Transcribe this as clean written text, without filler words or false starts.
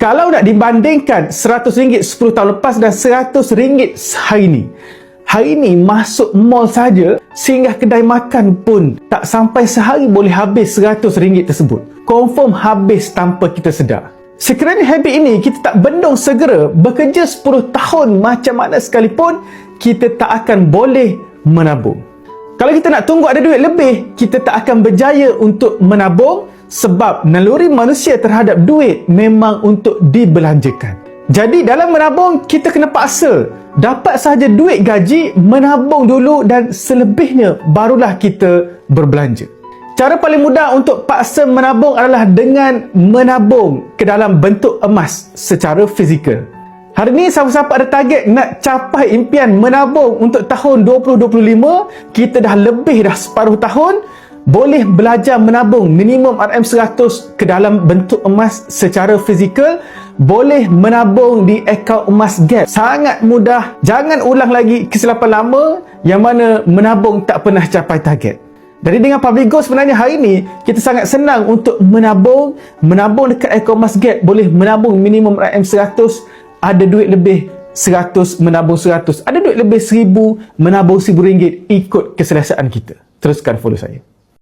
Kalau nak dibandingkan RM100 10 tahun lepas dan RM100 hari ni, hari ni masuk mall saja, singgah kedai makan pun tak sampai sehari boleh habis RM100 tersebut. Confirm habis tanpa kita sedar. Sekiranya habit ini kita tak bendung segera, bekerja 10 tahun macam mana sekalipun, kita tak akan boleh menabung. Kalau kita nak tunggu ada duit lebih, kita tak akan berjaya untuk menabung, sebab naluri manusia terhadap duit memang untuk dibelanjakan. Jadi dalam menabung, kita kena paksa dapat sahaja duit gaji, menabung dulu dan selebihnya barulah kita berbelanja. Cara paling mudah untuk paksa menabung adalah dengan menabung ke dalam bentuk emas secara fizikal. Hari ni siapa-siapa ada target nak capai impian menabung untuk tahun 2025, kita dah lebih dah separuh tahun, boleh belajar menabung minimum RM100 ke dalam bentuk emas secara fizikal, boleh menabung di akaun emas Gap. Sangat mudah. Jangan ulang lagi kesilapan lama yang mana menabung tak pernah capai target. Jadi dengan Public Goal sebenarnya hari ni kita sangat senang untuk menabung dekat akaun emas Gap, boleh menabung minimum RM100, ada duit lebih 100 menabung 100, ada duit lebih 1000 menabung RM1000, ikut keselesaan kita. Teruskan follow saya.